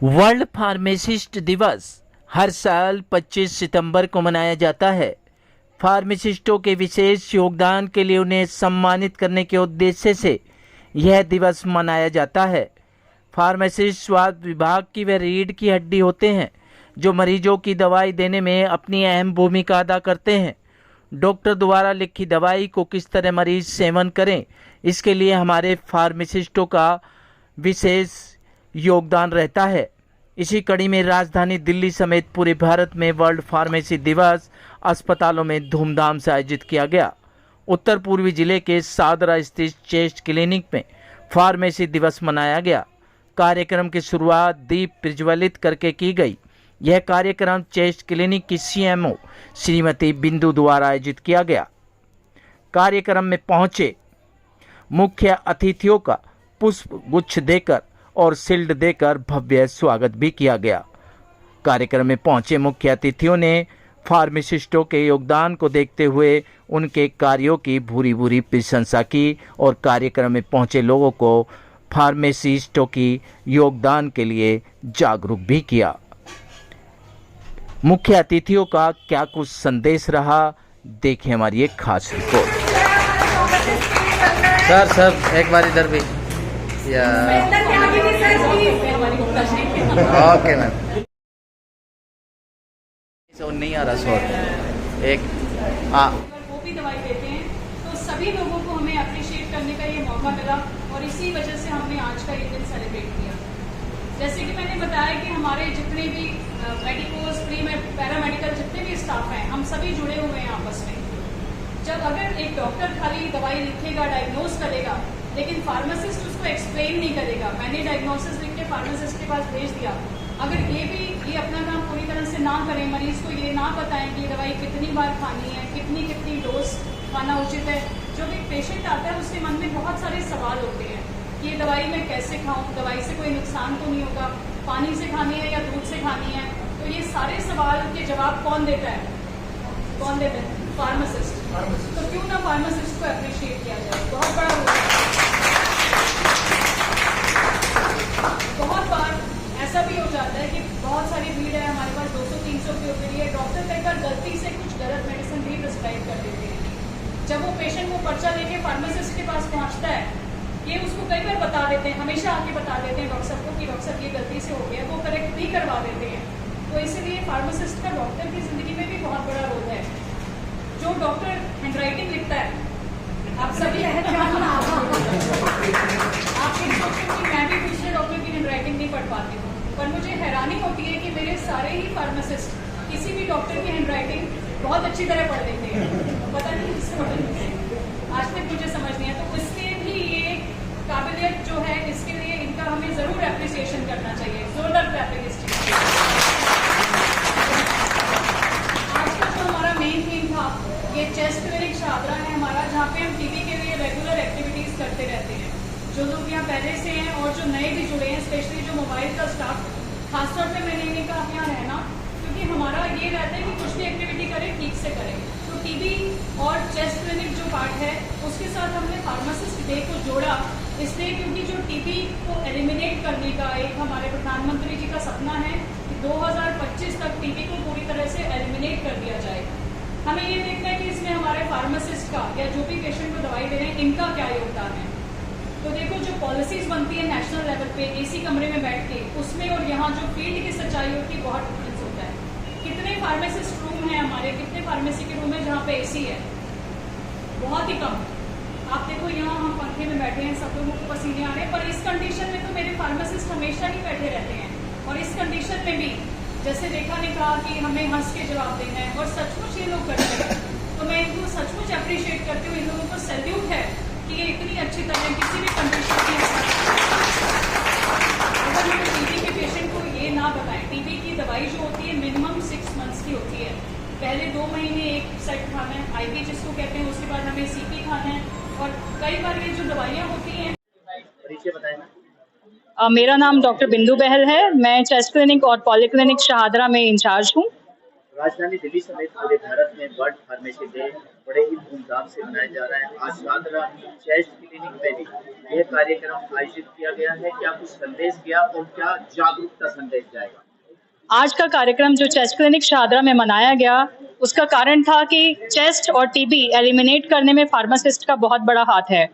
World pharmacist दिवस हर साल 25 सितंबर को मनाया जाता है। फार्मासिस्टों के विशेष योगदान के लिए उन्हें सम्मानित करने के उद्देश्य से यह दिवस मनाया जाता है। फार्मासिस्ट स्वास्थ्य विभाग की व रीढ़ की हड्डी होते हैं जो मरीजों की दवाई देने में अपनी अहम भूमिका अदा करते हैं। डॉक्टर द्वारा लिखी दवाई को किस तरह मरीज सेवन करें, इसके लिए हमारे फार्मासिस्टों का विशेष योगदान रहता है। इसी कड़ी में राजधानी दिल्ली समेत पूरे भारत में वर्ल्ड फार्मेसी दिवस अस्पतालों में धूमधाम से आयोजित किया गया। उत्तर पूर्वी जिले के सादरा स्थित चेस्ट क्लिनिक में फार्मेसी दिवस मनाया गया। कार्यक्रम की शुरुआत दीप प्रज्वलित करके की गई। यह कार्यक्रम चेस्ट क्लिनिक की सीएमओ श्रीमती बिंदु द्वारा आयोजित किया गया। कार्यक्रम में पहुंचे मुख्य अतिथियों का पुष्प गुच्छ देकर और शील्ड देकर भव्य स्वागत भी किया गया। कार्यक्रम में पहुंचे मुख्य अतिथियों ने फार्मासिस्टों के योगदान को देखते हुए उनके कार्यों की भूरी भूरी प्रशंसा की और कार्यक्रम में पहुंचे लोगों को फार्मासिस्टों की योगदान के लिए जागरूक भी किया। मुख्य अतिथियों का क्या कुछ संदेश रहा, देखिए हमारी एक खास रिपोर्ट। सर एक बार इधर भी या ओके मैम। नहीं आ रहा शोर एक वो भी दवाई देते हैं, तो सभी लोगों को हमें अप्रिशिएट करने का ये मौका मिला और इसी वजह से हमने आज का ये दिन सेलिब्रेट किया। जैसे कि मैंने बताया कि हमारे जितने भी मेडिकोस प्री पैरामेडिकल जितने भी स्टाफ हैं, हम सभी जुड़े हुए हैं आपस में। जब अगर एक डॉक्टर खाली दवाई लिखेगा, डायग्नोज करेगा, लेकिन फार्मासिस्ट उसको एक्सप्लेन नहीं करेगा, मैंने डायग्नोसिस लिख के फार्मासिस्ट के पास भेज दिया, अगर ये अपना काम पूरी तरह से ना करें, मरीज को ये ना बताएं कि ये दवाई कितनी बार खानी है, कितनी डोज खाना उचित है, जो भी पेशेंट आता है उसके मन में बहुत सारे सवाल होते हैं कि ये दवाई मैं कैसे खाऊं, दवाई से कोई नुकसान तो नहीं होगा, पानी से खानी है या दूध से खानी है। तो ये सारे सवाल के जवाब कौन देता है? फार्मासिस्ट। तो क्यों ना फार्मासिस्ट को अप्रिशिएट किया जाए। बहुत बड़ा रोल है। बहुत बार ऐसा भी हो जाता है कि बहुत सारी भीड़ है, हमारे पास 200-300 की ओपीडी है, डॉक्टर कई बार गलती से कुछ गलत मेडिसिन भी प्रिस्क्राइब कर देते हैं। जब वो पेशेंट वो पर्चा लेके फार्मासिस्ट के पास पहुंचता है, ये उसको कई बार बता देते हैं, हमेशा आके बता देते हैं डॉक्टर साहब को कि डॉक्टर साहब ये गलती से हो गया, वो करेक्ट भी करवा देते हैं। तो इसीलिए फार्मासिस्ट का डॉक्टर की जिंदगी में भी बहुत बड़ा रोल है। जो डॉक्टर हैंडराइटिंग लिखता है, आप सभी आपके मैं भी दूसरे डॉक्टर की हैंडराइटिंग नहीं पढ़ पाती हूँ, पर मुझे हैरानी होती है कि मेरे सारे ही फार्मासिस्ट किसी भी डॉक्टर की हैंडराइटिंग बहुत अच्छी तरह पढ़ लेते हैं। पता नहीं किससे पढ़ लेते हैं, आज तक मुझे समझ नहीं है। तो इसके भी ये काबिलियत जो है, इसके लिए इनका हमें जरूर एप्रिसिएशन करना चाहिए। जोरदार क्लैपिंग इस चीज की। आज का जो हमारा मेन थीम था, ये चेस्ट क्लिनिक शादरा है हमारा, जहाँ पे हम टीबी के लिए रेगुलर एक्टिविटीज करते रहते हैं। जो लोग यहाँ पहले से हैं और जो नए भी जुड़े हैं, स्पेशली जो मोबाइल का स्टाफ, खासतौर पे मैंने इन्हें कहा यहाँ रहना, क्योंकि हमारा ये रहता है कि कुछ भी एक्टिविटी करें ठीक से करें। तो टीबी और चेस्ट क्लिनिक जो पार्ट है, उसके साथ हमने फार्मासिस्ट डे को जोड़ा, इसलिए क्योंकि जो टीबी को एलिमिनेट करने का एक हमारे प्रधानमंत्री जी का सपना है कि 2025 तक टीबी को पूरी तरह से एलिमिनेट कर दिया जाए। हमें ये देखना है कि इसमें हमारे फार्मासिस्ट का या जो भी पेशेंट को दवाई दे रहे हैं, इनका क्या योगदान है। तो देखो, जो पॉलिसीज बनती है नेशनल लेवल पे एसी कमरे में बैठ के, उसमें और यहाँ जो फील्ड की सच्चाई होती है, बहुत डिफरेंस होता है। कितने फार्मासिस्ट रूम हैं हमारे, कितने फार्मेसी के रूम है जहाँ पे एसी है? बहुत ही कम। आप देखो, यहाँ हम पंखे में बैठे हैं, सब लोगों को पसीने आ रहे हैं, पर इस कंडीशन में तो मेरे फार्मासिस्ट हमेशा ही बैठे रहते हैं। और इस कंडीशन में भी, जैसे रेखा ने कहा कि हमें हंस के जवाब देना है, और सचमुच ये लोग करते हैं। तो मैं इनको सचमुच अप्रिशिएट करती हूँ, इन लोगों को सैल्यूट है कि ये इतनी अच्छी तरह किसी भी कंडीशन में अगर हम टीबी के पेशेंट को ये ना बताएं, टीबी की दवाई जो होती है मिनिमम 6 मंथ्स की होती है। पहले 2 महीने एक सेट खाना है, आईपी जिसको कहते हैं, उसके बाद हमें सीपी खाना है, और कई बार ये जो दवाइयाँ होती हैं। परिचय बताएं ना। मेरा नाम डॉक्टर बिंदु बहल है। मैं चेस्ट क्लिनिक और पॉलीक्लिनिक शाहदरा में इंचार्ज हूँ। राजधानी दिल्ली समेत पूरे भारत में वर्ल्ड फार्मेसी डे बड़े ही धूमधाम से मनाया जा रहा है। आज शादरा चेस्ट क्लिनिक में भी यह कार्यक्रम आयोजित किया गया है। क्या कुछ संदेश दिया और क्या जागरूकता संदेश जाएगा? आज का कार्यक्रम जो चेस्ट क्लिनिक शादरा में मनाया गया, उसका कारण था कि चेस्ट और टीबी एलिमिनेट करने में फार्मासिस्ट का बहुत बड़ा हाथ है।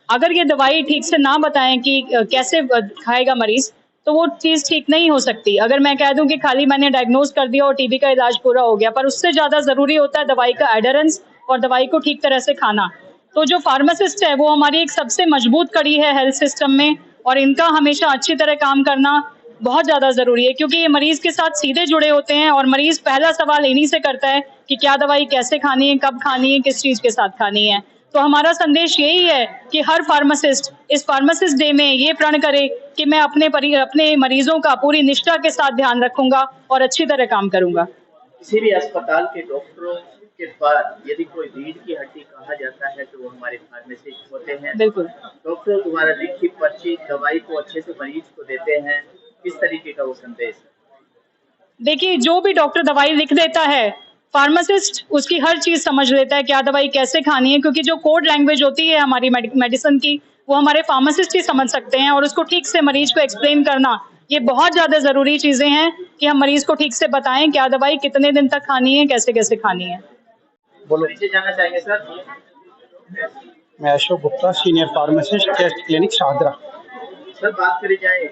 अगर ये दवाई ठीक से ना बताएं कि कैसे खाएगा मरीज, तो वो चीज़ ठीक नहीं हो सकती। अगर मैं कह दूं कि खाली मैंने डायग्नोज कर दिया और टीबी का इलाज पूरा हो गया, पर उससे ज़्यादा ज़रूरी होता है दवाई का एडहेरेंस और दवाई को ठीक तरह से खाना। तो जो फार्मासिस्ट है वो हमारी एक सबसे मजबूत कड़ी है हेल्थ सिस्टम में, और इनका हमेशा अच्छी तरह काम करना बहुत ज़्यादा ज़रूरी है, क्योंकि ये मरीज़ के साथ सीधे जुड़े होते हैं और मरीज़ पहला सवाल इन्हीं से करता है कि क्या दवाई कैसे खानी है, कब खानी है, किस चीज़ के साथ खानी है। तो हमारा संदेश यही है कि हर फार्मासिस्ट इस फार्मासिस्ट डे में ये प्रण करे कि मैं अपने मरीजों का पूरी निष्ठा के साथ ध्यान रखूंगा और अच्छी तरह काम करूंगा। किसी भी अस्पताल के डॉक्टरों के बाद यदि कोई रीढ़ की हड्डी कहा जाता है तो वो हमारे फार्मासिस्ट होते हैं। बिल्कुल। डॉक्टरों द्वारा लिखी पर्ची दवाई को अच्छे से मरीज को देते हैं। किस तरीके का वो संदेश? देखिए, जो भी डॉक्टर दवाई लिख देता है, फार्मासिस्ट उसकी हर चीज समझ लेता है, क्या दवाई कैसे खानी है, क्योंकि जो कोड लैंग्वेज होती है हमारी मेडिसिन की, वो हमारे फार्मासिस्ट ही समझ सकते हैं, और उसको ठीक से मरीज को एक्सप्लेन करना, ये बहुत ज्यादा जरूरी चीजें हैं कि हम मरीज को ठीक से बताएं क्या दवाई कितने दिन तक खानी है, कैसे कैसे खानी है। परिचय जानना चाहेंगे सर? मैं Ashok Gupta, senior pharmacist, chest clinic Shahdara. Sir, बात करी जाए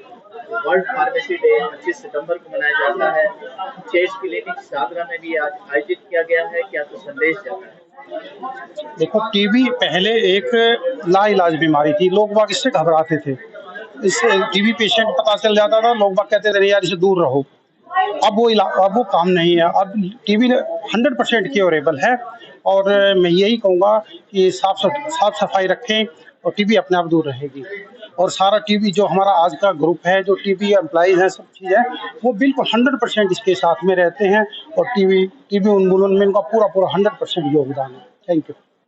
वर्ल्ड फार्मेसी डे 25 सितंबर को मनाया जाता है। चेस्ट क्लिनिक शादरा में भी आज आयोजित किया गया है। क्या तो संदेश जाता है? देखो, टीबी पहले एक लाइलाज बीमारी थी, लोग बाग इससे घबराते थे। इससे टीबी पेशेंट पता चल जाता था, लोग बाग कहते थे यार इससे दूर रहो। अब वो काम नहीं है। अब टीबी 100% क्योरेबल है, और मैं यही कहूँगा कि साफ सफाई रखें और टीबी अपने आप दूर रहेगी। और सारा टीबी जो हमारा आज का ग्रुप है, जो टीबी एम्प्लॉइज हैं, सब चीज़ है, वो बिल्कुल 100% इसके साथ में रहते हैं, और टीबी उन्मूलन में इनका पूरा 100% योगदान है। Thank you.